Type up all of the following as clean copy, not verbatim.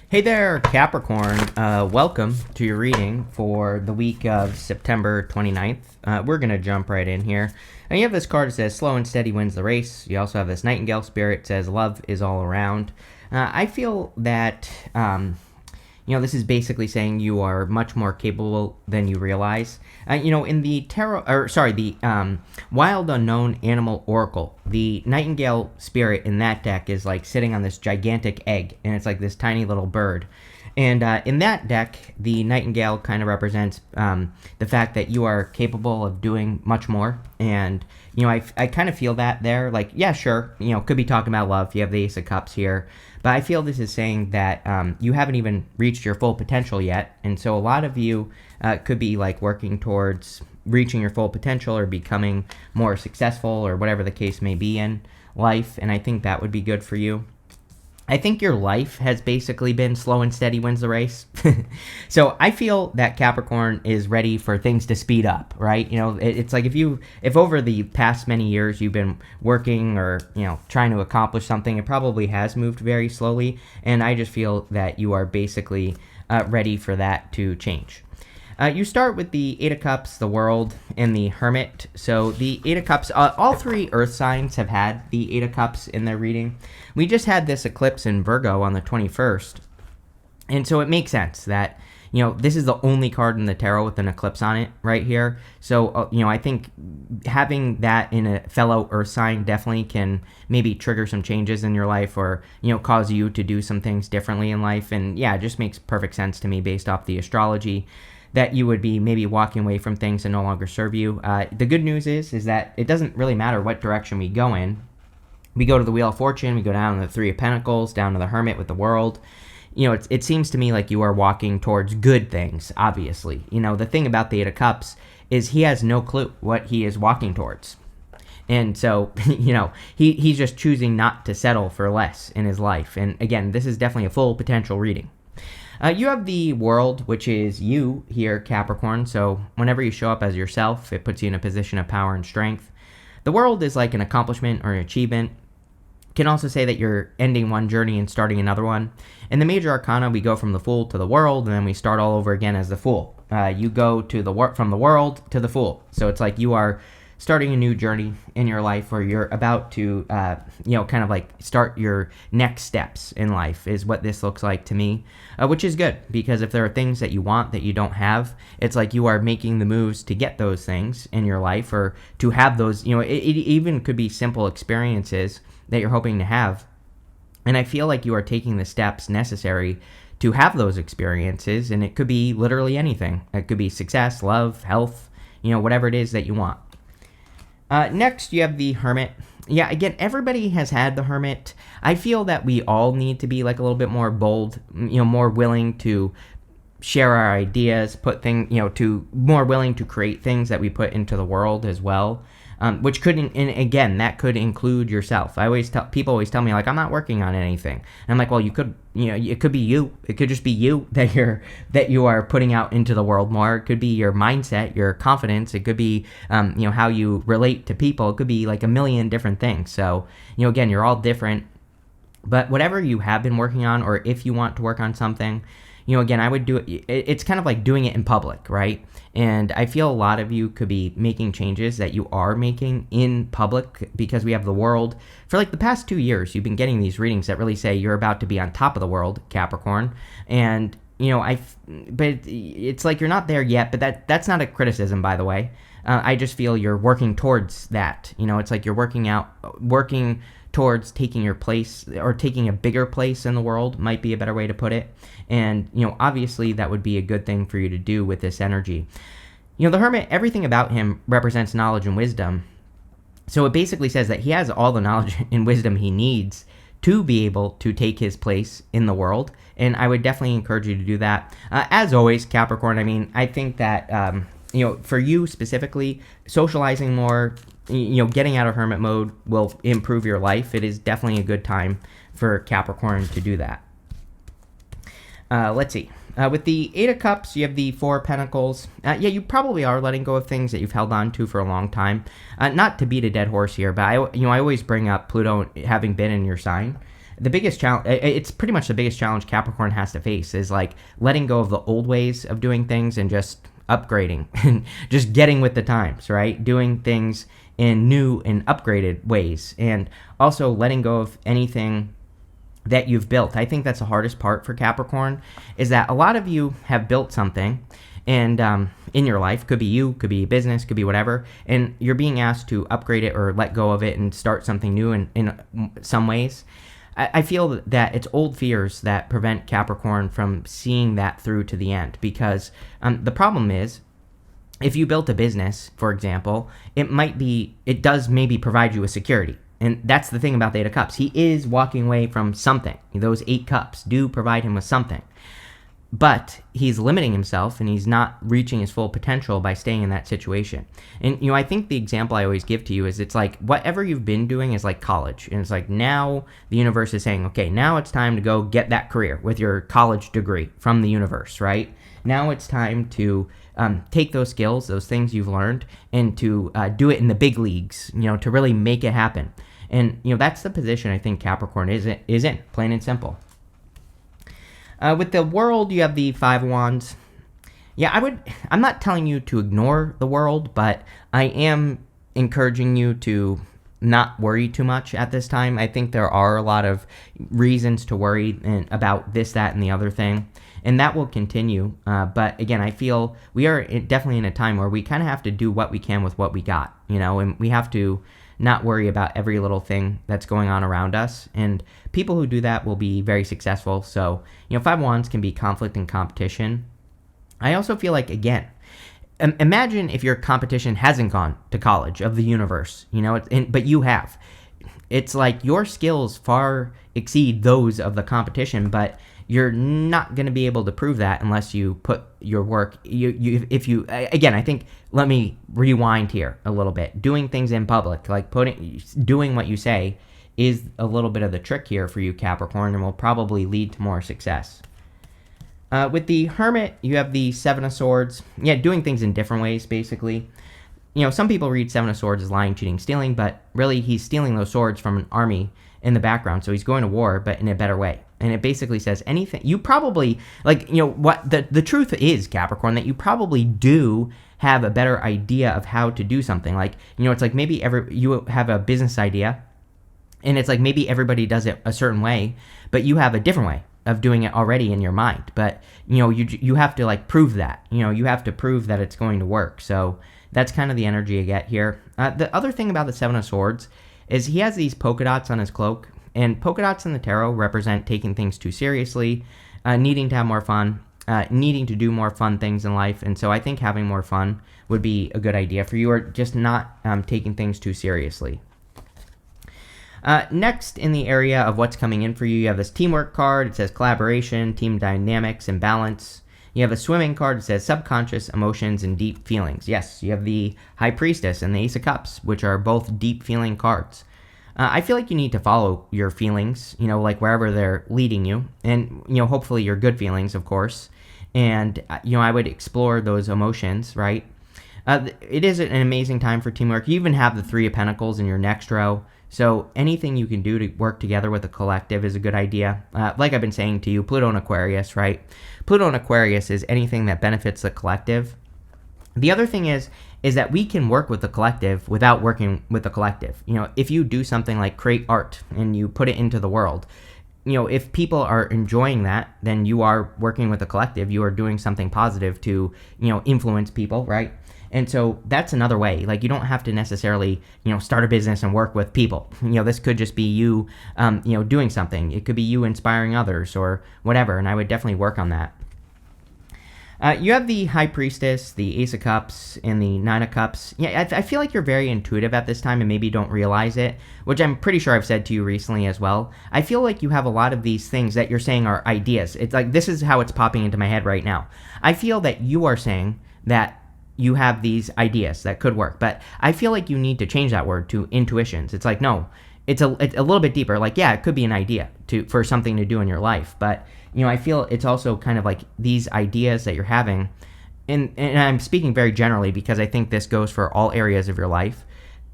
Hey there, Capricorn. Welcome to your reading for the week of September 29th. We're going to jump right in here. And you have this card that says slow and steady wins the race. You also have this Nightingale spirit that says love is all around. I feel that, this is basically saying you are much more capable than you realize. In the Wild Unknown Animal Oracle, the Nightingale spirit in that deck is like sitting on this gigantic egg, and it's like this tiny little bird. And in that deck, the Nightingale kind of represents the fact that you are capable of doing much more. And, I kind of feel that there. Like, yeah, sure, could be talking about love. You have the Ace of Cups here. But I feel this is saying that you haven't even reached your full potential yet. And so a lot of you could be like working towards reaching your full potential or becoming more successful or whatever the case may be in life. And I think that would be good for you. I think your life has basically been slow and steady wins the race. So I feel that Capricorn is ready for things to speed up, right? It's like if over the past many years you've been working or, trying to accomplish something, it probably has moved very slowly. And I just feel that you are basically ready for that to change. You start with the Eight of Cups, the World, and the Hermit. So the Eight of Cups, all three Earth signs have had the Eight of Cups in their reading. We just had this eclipse in Virgo on the 21st. And so it makes sense that, this is the only card in the tarot with an eclipse on it right here. So, I think having that in a fellow Earth sign definitely can maybe trigger some changes in your life or, cause you to do some things differently in life. And yeah, it just makes perfect sense to me based off the astrology that you would be maybe walking away from things that no longer serve you. The good news is that it doesn't really matter what direction we go in. We go to the Wheel of Fortune, we go down to the Three of Pentacles, down to the Hermit with the World. It seems to me like you are walking towards good things, obviously. The thing about the Eight of Cups is he has no clue what he is walking towards. And so, he's just choosing not to settle for less in his life. And again, this is definitely a full potential reading. You have the World, which is you here, Capricorn. So whenever you show up as yourself, it puts you in a position of power and strength. The World is like an accomplishment or an achievement. Can also say that you're ending one journey and starting another one. In the Major Arcana, we go from the Fool to the World, and then we start all over again as the Fool. You go to from the World to the Fool. So it's like you are starting a new journey in your life, or you're about to, kind of like start your next steps in life is what this looks like to me, which is good because if there are things that you want that you don't have, it's like you are making the moves to get those things in your life or to have those, it even could be simple experiences that you're hoping to have. And I feel like you are taking the steps necessary to have those experiences, and it could be literally anything. It could be success, love, health, whatever it is that you want. Next, you have the Hermit. Yeah, again, everybody has had the Hermit. I feel that we all need to be like a little bit more bold, more willing to share our ideas, more willing to create things that we put into the world as well. Which could, and again, that could include yourself. People always tell me like, I'm not working on anything. And I'm like, well, you could, it could be you. It could just be you that you are putting out into the world more. It could be your mindset, your confidence. It could be, how you relate to people. It could be like a million different things. So, again, you're all different. But whatever you have been working on, or if you want to work on something, again, I would do it. It's kind of like doing it in public, right? And I feel a lot of you could be making changes that you are making in public because we have the World. For like the past 2 years, you've been getting these readings that really say you're about to be on top of the world, Capricorn. And, but it's like you're not there yet, but that's not a criticism, by the way. I just feel you're working towards that. It's like you're working towards taking your place or taking a bigger place in the world might be a better way to put it. And, obviously that would be a good thing for you to do with this energy. The Hermit, everything about him represents knowledge and wisdom. So it basically says that he has all the knowledge and wisdom he needs to be able to take his place in the world. And I would definitely encourage you to do that. As always, Capricorn, I think that, for you specifically, socializing more, getting out of hermit mode will improve your life. It is definitely a good time for Capricorn to do that. Let's see. With the Eight of Cups, you have the Four of Pentacles. You probably are letting go of things that you've held on to for a long time. Not to beat a dead horse here, but I always bring up Pluto having been in your sign. the biggest challenge, it's pretty much the biggest challenge Capricorn has to face, is like letting go of the old ways of doing things and just upgrading and just getting with the times, right? Doing things in new and upgraded ways, and also letting go of anything that you've built. I think that's the hardest part for Capricorn, is that a lot of you have built something, and in your life, could be you, could be a business, could be whatever, and you're being asked to upgrade it or let go of it and start something new in some ways. I feel that it's old fears that prevent Capricorn from seeing that through to the end, because the problem is, if you built a business, for example, it does maybe provide you with security. And that's the thing about the Eight of Cups. He is walking away from something. Those 8 cups do provide him with something. But he's limiting himself, and he's not reaching his full potential by staying in that situation. And, I think the example I always give to you is, it's like whatever you've been doing is like college. And it's like, now the universe is saying, okay, now it's time to go get that career with your college degree from the universe, right? Now it's time to take those skills, those things you've learned, and to do it in the big leagues, to really make it happen. And, that's the position I think Capricorn is in, plain and simple. With the world, you have the 5 of Wands. Yeah, I'm not telling you to ignore the world, but I am encouraging you to not worry too much at this time. I think there are a lot of reasons to worry about this, that, and the other thing, and that will continue. But again, I feel we are definitely in a time where we kind of have to do what we can with what we got, and we have to not worry about every little thing that's going on around us. And people who do that will be very successful. So, 5 of Wands can be conflict and competition. I also feel like, again, imagine if your competition hasn't gone to college of the universe, but you have. It's like your skills far exceed those of the competition, but you're not going to be able to prove that unless you put your work. Again, I think, let me rewind here a little bit. Doing things in public, like doing what you say, is a little bit of the trick here for you, Capricorn, and will probably lead to more success. With the Hermit, you have the 7 of Swords. Yeah, doing things in different ways, basically. Some people read 7 of Swords as lying, cheating, stealing, but really he's stealing those swords from an army in the background. So he's going to war, but in a better way. And it basically says anything you probably what the truth is, Capricorn, that you probably do have a better idea of how to do something. Like, it's like maybe you have a business idea, and it's like maybe everybody does it a certain way, but you have a different way of doing it already in your mind. But you have to like prove that. You have to prove that it's going to work. So that's kind of the energy I get here. The other thing about the 7 of Swords is he has these polka dots on his cloak. And polka dots in the tarot represent taking things too seriously, needing to have more fun, needing to do more fun things in life. And so I think having more fun would be a good idea for you, or just not taking things too seriously. Next, in the area of what's coming in for you, you have this teamwork card. It says collaboration, team dynamics, and balance. You have a swimming card. It says subconscious emotions and deep feelings. Yes, you have the High Priestess and the Ace of Cups, which are both deep feeling cards. I feel like you need to follow your feelings, like wherever they're leading you. And, hopefully your good feelings, of course. And, I would explore those emotions, right? It is an amazing time for teamwork. You even have the 3 of Pentacles in your next row. So anything you can do to work together with a collective is a good idea. Like I've been saying to you, Pluto and Aquarius, right? Pluto and Aquarius is anything that benefits the collective. The other thing is that we can work with the collective without working with the collective. If you do something like create art and you put it into the world, if people are enjoying that, then you are working with the collective. You are doing something positive to, influence people, right? And so that's another way. Like, you don't have to necessarily, start a business and work with people. This could just be you, doing something. It could be you inspiring others or whatever. And I would definitely work on that. You have the High Priestess, the Ace of Cups, and the 9 of Cups. Yeah, I feel like you're very intuitive at this time and maybe don't realize it, which I'm pretty sure I've said to you recently as well. I feel like you have a lot of these things that you're saying are ideas. It's like, this is how it's popping into my head right now. I feel that you are saying that you have these ideas that could work, but I feel like you need to change that word to intuitions. It's like, no, it's a little bit deeper. Like, yeah, it could be an idea for something to do in your life, but I feel it's also kind of like these ideas that you're having, and I'm speaking very generally because I think this goes for all areas of your life.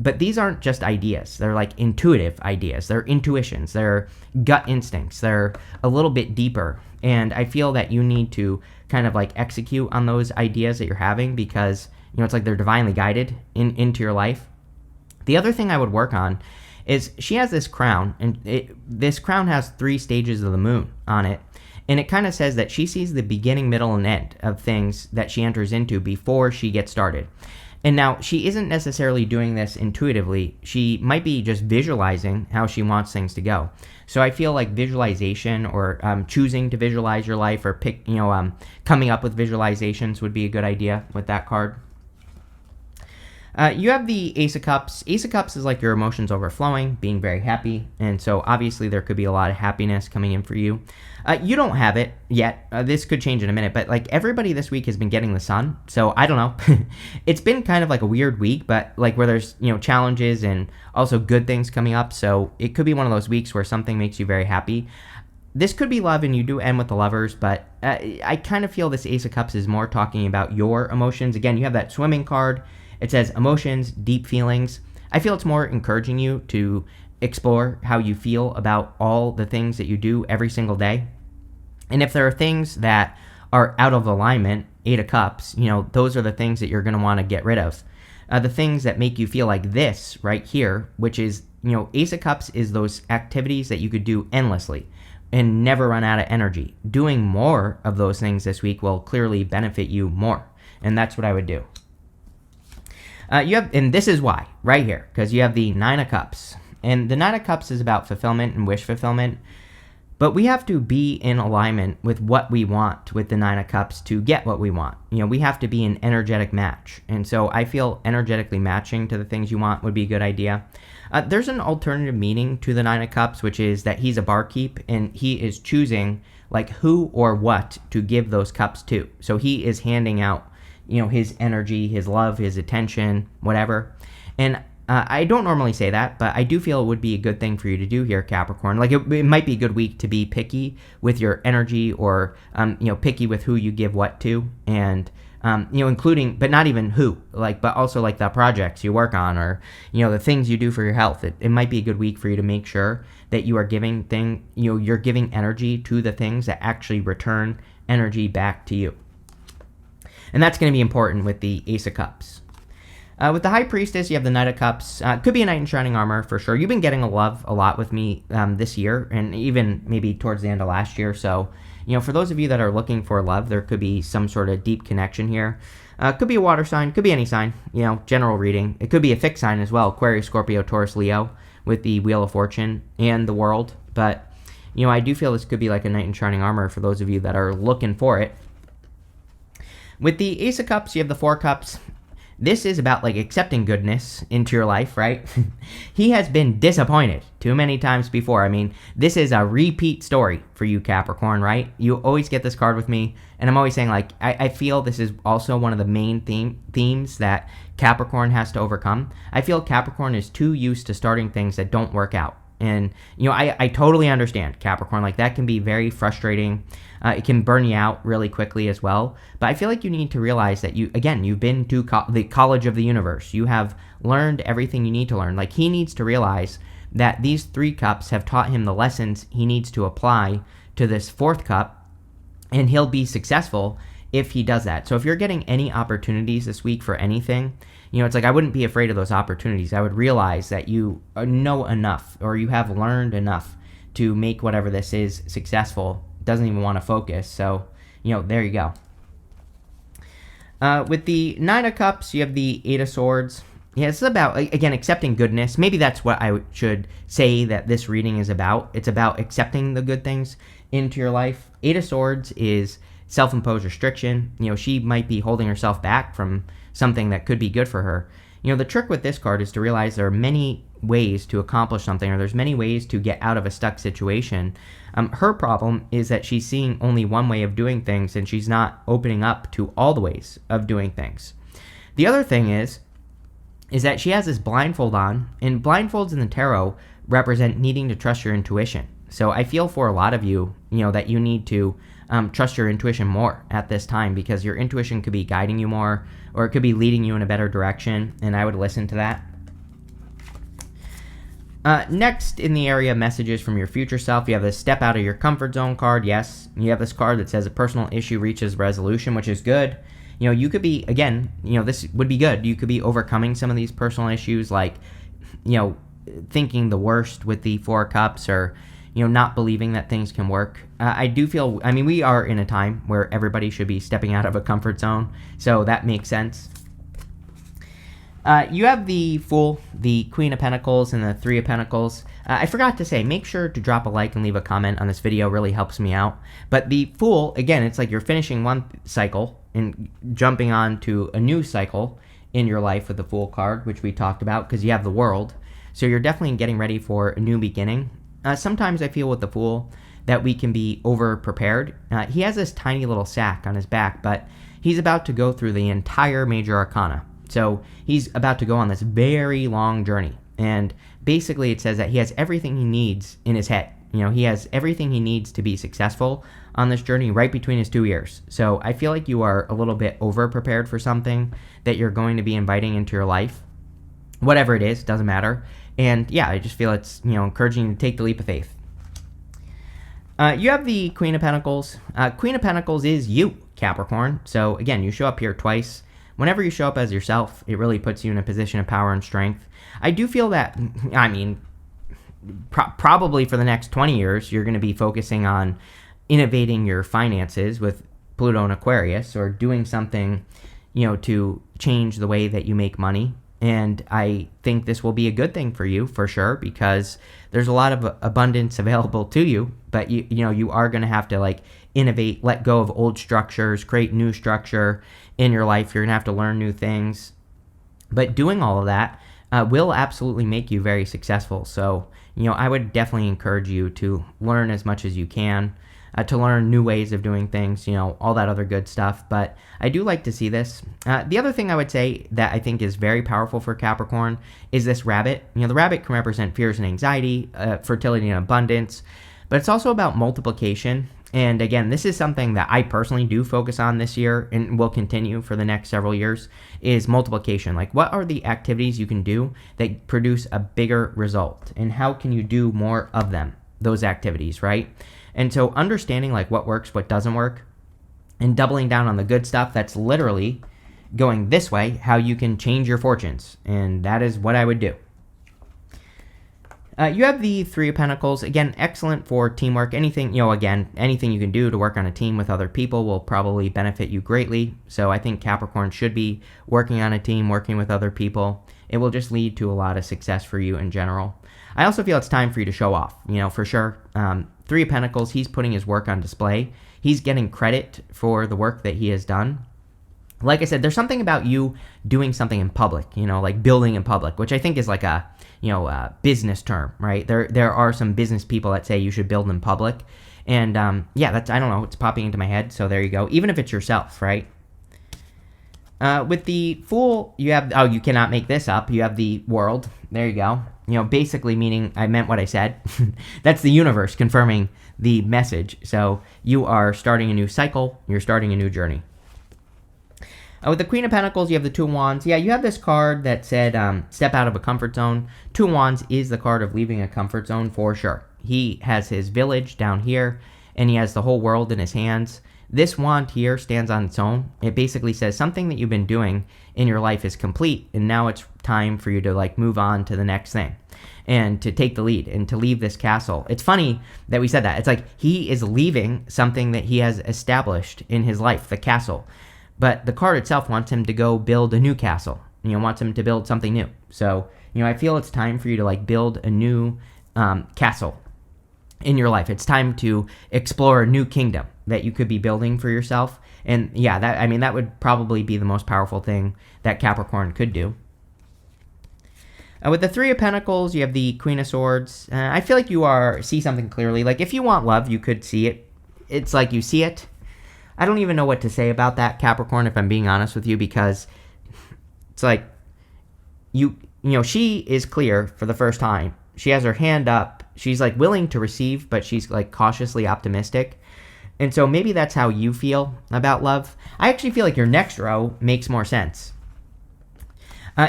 But these aren't just ideas. They're like intuitive ideas. They're intuitions. They're gut instincts. They're a little bit deeper. And I feel that you need to kind of like execute on those ideas that you're having because, it's like they're divinely guided into your life. The other thing I would work on is she has this crown, and this crown has 3 stages of the moon on it. And it kind of says that she sees the beginning, middle, and end of things that she enters into before she gets started. And now, she isn't necessarily doing this intuitively. She might be just visualizing how she wants things to go. So I feel like visualization or choosing to visualize your life or coming up with visualizations would be a good idea with that card. You have the Ace of Cups. Ace of Cups is like your emotions overflowing, being very happy, and so obviously there could be a lot of happiness coming in for you. You don't have it yet. This could change in a minute, but like everybody this week has been getting the sun, so I don't know. It's been kind of like a weird week, but like where there's challenges and also good things coming up, so it could be one of those weeks where something makes you very happy. This could be love, and you do end with the Lovers, but I kind of feel this Ace of Cups is more talking about your emotions. Again, you have that swimming card. It says emotions, deep feelings. I feel it's more encouraging you to explore how you feel about all the things that you do every single day. And if there are things that are out of alignment, 8 of Cups, those are the things that you're going to want to get rid of. The things that make you feel like this right here, which is, Ace of Cups is those activities that you could do endlessly and never run out of energy. Doing more of those things this week will clearly benefit you more. And that's what I would do. And this is why, right here, because you have the 9 of Cups. And the 9 of Cups is about fulfillment and wish fulfillment. But we have to be in alignment with what we want with the 9 of Cups to get what we want. We have to be an energetic match. And so I feel energetically matching to the things you want would be a good idea. There's an alternative meaning to the 9 of Cups, which is that he's a barkeep and he is choosing like who or what to give those cups to. So he is handing out his energy, his love, his attention, whatever. And I don't normally say that, but I do feel it would be a good thing for you to do here, Capricorn. Like it might be a good week to be picky with your energy or, picky with who you give what to. And, including, but not even who, but also like the projects you work on or, the things you do for your health. It might be a good week for you to make sure that you are you're giving energy to the things that actually return energy back to you. And that's going to be important with the Ace of Cups. With the High Priestess, you have the Knight of Cups. Could be a Knight in Shining Armor for sure. You've been getting a lot with me this year, and even maybe towards the end of last year. So, for those of you that are looking for love, there could be some sort of deep connection here. Could be a water sign. Could be any sign. General reading. It could be a fixed sign as well. Aquarius, Scorpio, Taurus, Leo, with the Wheel of Fortune and the World. But, I do feel this could be like a Knight in Shining Armor for those of you that are looking for it. With the Ace of Cups, you have the 4 Cups. This is about accepting goodness into your life, right? He has been disappointed too many times before. I mean, this is a repeat story for you, Capricorn, right? You always get this card with me, and I'm always saying I feel this is also one of the main themes that Capricorn has to overcome. I feel Capricorn is too used to starting things that don't work out. And, I totally understand, Capricorn. That can be very frustrating. It can burn you out really quickly as well. But I feel like you need to realize that you've been to the college of the universe. You have learned everything you need to learn. He needs to realize that these 3 cups have taught him the lessons he needs to apply to this 4th cup, and he'll be successful if he does that. So if you're getting any opportunities this week for anything, it's I wouldn't be afraid of those opportunities. I would realize that you know enough or you have learned enough to make whatever this is successful. Doesn't even want to focus. So, there you go. With the 9 of Cups, you have the 8 of Swords. Yeah, it's about, again, accepting goodness. Maybe that's what I should say that this reading is about. It's about accepting the good things into your life. 8 of Swords is self-imposed restriction. She might be holding herself back from something that could be good for her. The trick with this card is to realize there are many ways to accomplish something, or there's many ways to get out of a stuck situation. Her problem is that she's seeing only one way of doing things, and she's not opening up to all the ways of doing things. The other thing is that she has this blindfold on, and blindfolds in the tarot represent needing to trust your intuition. So I feel for a lot of you, that you need to trust your intuition more at this time, because your intuition could be guiding you more, or it could be leading you in a better direction, and I would listen to that. Next in the area messages from your future self, you have the step out of your comfort zone card. Yes, you have this card that says a personal issue reaches resolution, which is good. You could be, again, this would be good. You could be overcoming some of these personal issues, like, thinking the worst with the Four of Cups, or, not believing that things can work. I do feel, we are in a time where everybody should be stepping out of a comfort zone, so that makes sense. You have the Fool, the Queen of Pentacles, and the Three of Pentacles. I forgot to say, make sure to drop a like and leave a comment on this video. Really helps me out. But the Fool, again, it's like you're finishing one cycle and jumping on to a new cycle in your life with the Fool card, which we talked about, because you have the World. So you're definitely getting ready for a new beginning. Sometimes I feel with the Fool that we can be over-prepared. He has this tiny little sack on his back, but he's about to go through the entire major arcana. So he's about to go on this very long journey. And basically it says that he has everything he needs in his head. He has everything he needs to be successful on this journey right between his 2 ears. So I feel like you are a little bit over-prepared for something that you're going to be inviting into your life. Whatever it is, doesn't matter. And yeah, I just feel it's, encouraging you to take the leap of faith. You have the Queen of Pentacles. Queen of Pentacles is you, Capricorn. So again, you show up here twice. Whenever you show up as yourself, it really puts you in a position of power and strength. I do feel that, probably for the next 20 years, you're going to be focusing on innovating your finances with Pluto and Aquarius, or doing something, to change the way that you make money. And I think this will be a good thing for you, for sure, because there's a lot of abundance available to you, but you are going to have to innovate, let go of old structures, create new structure in your life. You're going to have to learn new things. But doing all of that will absolutely make you very successful. So, I would definitely encourage you to learn as much as you can, to learn new ways of doing things, all that other good stuff. But I do like to see this. The other thing I would say that I think is very powerful for Capricorn is this rabbit. The rabbit can represent fears and anxiety, fertility and abundance, but it's also about multiplication. And again, this is something that I personally do focus on this year and will continue for the next several years, is multiplication. Like, what are the activities you can do that produce a bigger result? And how can you do more of them, those activities, right? And so understanding what works, what doesn't work, and doubling down on the good stuff, that's literally going this way, how you can change your fortunes. And that is what I would do. You have the Three of Pentacles. Again, excellent for teamwork. Anything, anything you can do to work on a team with other people will probably benefit you greatly. So I think Capricorn should be working on a team, working with other people. It will just lead to a lot of success for you in general. I also feel it's time for you to show off, for sure. Three of Pentacles, he's putting his work on display. He's getting credit for the work that he has done. Like I said, there's something about you doing something in public, like building in public, which I think is like a, business term, right? There are some business people that say you should build in public. And that's, I don't know, it's popping into my head. So there you go. Even if it's yourself, right? With the Fool, you have, you cannot make this up. You have the World. There you go. Basically meaning I meant what I said. That's the universe confirming the message. So you are starting a new cycle. You're starting a new journey. With the Queen of Pentacles, you have the Two of Wands. Yeah, you have this card that said, step out of a comfort zone. Two of Wands is the card of leaving a comfort zone for sure. He has his village down here, and he has the whole world in his hands. This wand here stands on its own. It basically says something that you've been doing in your life is complete, and now it's time for you to move on to the next thing and to take the lead and to leave this castle. It's funny that we said that. It's like he is leaving something that he has established in his life, the castle. But the card itself wants him to go build a new castle. Wants him to build something new. So, I feel it's time for you to build a new castle in your life. It's time to explore a new kingdom that you could be building for yourself. And yeah, that would probably be the most powerful thing that Capricorn could do. With the Three of Pentacles, you have the Queen of Swords. I feel like you see something clearly. If you want love, you could see it. It's like you see it. I don't even know what to say about that, Capricorn, if I'm being honest with you, because it's like she is clear for the first time. She has her hand up. She's willing to receive, but she's cautiously optimistic. And so maybe that's how you feel about love. I actually feel like your next row makes more sense.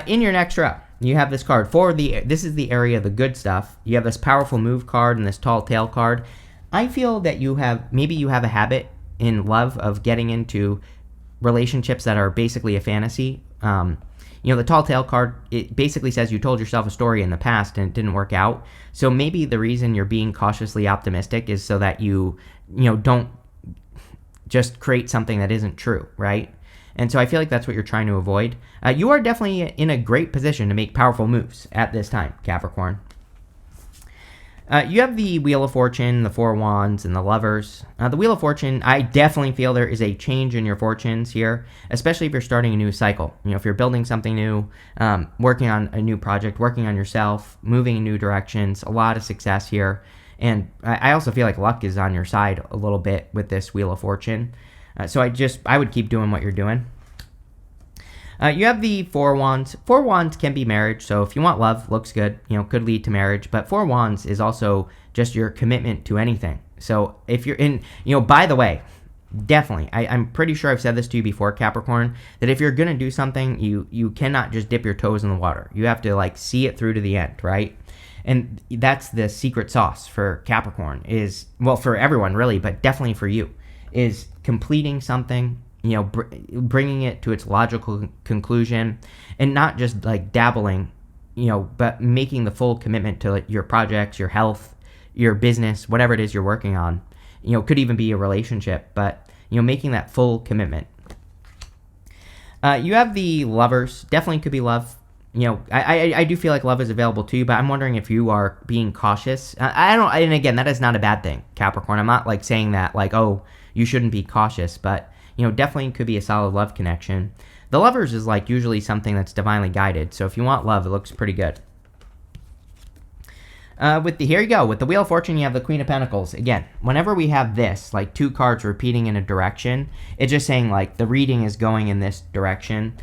In your next row, you have this card this is the area of the good stuff. You have this powerful move card and this tall tale card. I feel that you have a habit in love of getting into relationships that are basically a fantasy. The tall tale card, it basically says you told yourself a story in the past and it didn't work out. So maybe the reason you're being cautiously optimistic is so that you don't just create something that isn't true, right? And so I feel like that's what you're trying to avoid. You are definitely in a great position to make powerful moves at this time, Capricorn. You have the Wheel of Fortune, the Four Wands, and the Lovers. The Wheel of Fortune, I definitely feel there is a change in your fortunes here, especially if you're starting a new cycle. If you're building something new, working on a new project, working on yourself, moving in new directions, a lot of success here. And I also feel like luck is on your side a little bit with this Wheel of Fortune. So I would keep doing what you're doing. You have the Four Wands. Four Wands can be marriage, so if you want love, looks good, could lead to marriage. But Four Wands is also just your commitment to anything. So if you're in, by the way, definitely, I'm pretty sure I've said this to you before, Capricorn, that if you're going to do something, you cannot just dip your toes in the water. You have to see it through to the end, right? And that's the secret sauce for Capricorn for everyone really, but definitely for you, is completing something, bringing it to its logical conclusion, and not just dabbling, but making the full commitment to your projects, your health, your business, whatever it is you're working on. Could even be a relationship, but making that full commitment. You have the Lovers. Definitely could be love. I do feel like love is available to you, but I'm wondering if you are being cautious. And again, that is not a bad thing, Capricorn. I'm not saying that oh, you shouldn't be cautious, but definitely could be a solid love connection. The Lovers is usually something that's divinely guided. So if you want love, it looks pretty good. Here you go. With the Wheel of Fortune, you have the Queen of Pentacles. Again, whenever we have this, two cards repeating in a direction, it's just saying the reading is going in this direction.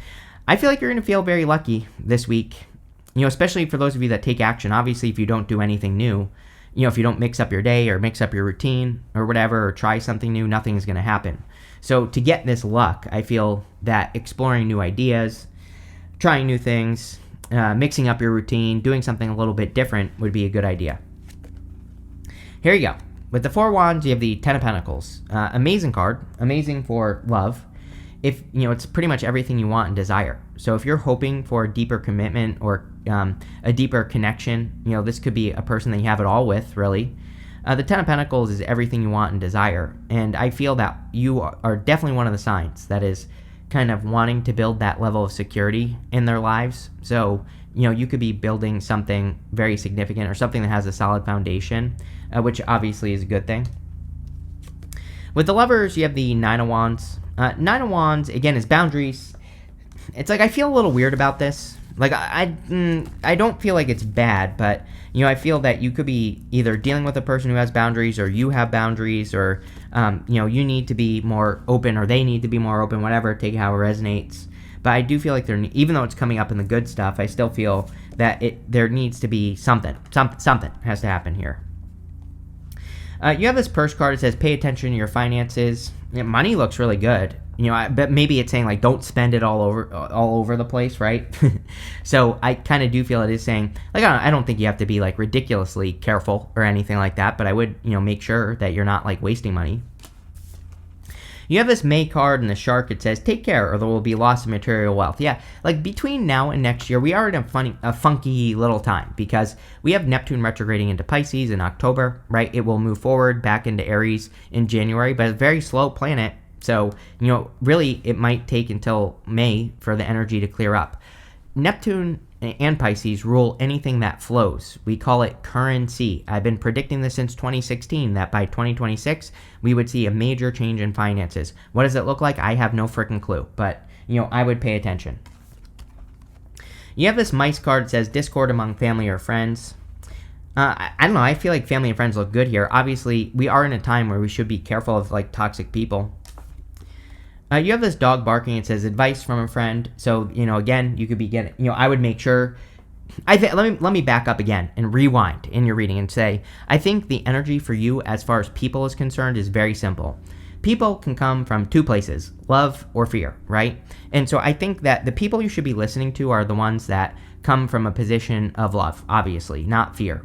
I feel like you're going to feel very lucky this week, especially for those of you that take action. Obviously, if you don't do anything new, if you don't mix up your day or mix up your routine or whatever, or try something new, nothing is going to happen. So to get this luck, I feel that exploring new ideas, trying new things, mixing up your routine, doing something a little bit different would be a good idea. Here you go. With the Four Wands, you have the Ten of Pentacles. Amazing card. Amazing for love. If it's pretty much everything you want and desire. So if you're hoping for a deeper commitment or a deeper connection, this could be a person that you have it all with, really. The Ten of Pentacles is everything you want and desire. And I feel that you are definitely one of the signs that is kind of wanting to build that level of security in their lives. So, you could be building something very significant or something that has a solid foundation, which obviously is a good thing. With the Lovers, you have the Nine of Wands. Nine of Wands, again, is boundaries. It's I feel a little weird about this. I don't feel like it's bad, but, I feel that you could be either dealing with a person who has boundaries, or you have boundaries, or, you need to be more open, or they need to be more open, whatever, take it how it resonates. But I do feel like even though it's coming up in the good stuff, I still feel that there needs to be something has to happen here. You have this purse card. It says, pay attention to your finances. Money looks really good. But maybe it's saying don't spend it all over the place, right? So I kind of do feel it is saying I don't think you have to be ridiculously careful or anything like that, but I would make sure that you're not wasting money. You have this May card and the shark. It says, take care or there will be loss of material wealth. Yeah, between now and next year, we are in a funky little time because we have Neptune retrograding into Pisces in October, right? It will move forward back into Aries in January, but it's a very slow planet. So, really it might take until May for the energy to clear up. Neptune and Pisces rule anything that flows. We call it currency. I've been predicting this since 2016 that by 2026, we would see a major change in finances. What does it look like? I have no freaking clue, but, I would pay attention. You have this mice card that says discord among family or friends. I don't know. I feel like family and friends look good here. Obviously, we are in a time where we should be careful of toxic people. You have this dog barking. It says advice from a friend. So, again, you could be getting, I would make sure. Let me back up again and rewind in your reading and say, I think the energy for you as far as people is concerned is very simple. People can come from two places, love or fear, right? And so I think that the people you should be listening to are the ones that come from a position of love, obviously, not fear.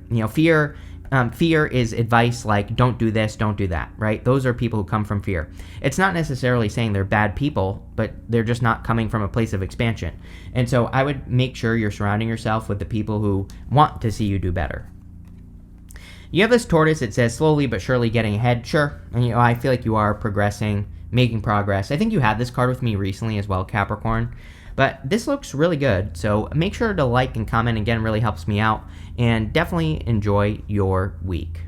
Fear is advice like, don't do this, don't do that, right? Those are people who come from fear. It's not necessarily saying they're bad people, but they're just not coming from a place of expansion. And so I would make sure you're surrounding yourself with the people who want to see you do better. You have this tortoise. It says slowly but surely getting ahead. Sure. And I feel like you are progressing, making progress. I think you had this card with me recently as well, Capricorn. But this looks really good, so make sure to like and comment. Again, really helps me out. And definitely enjoy your week.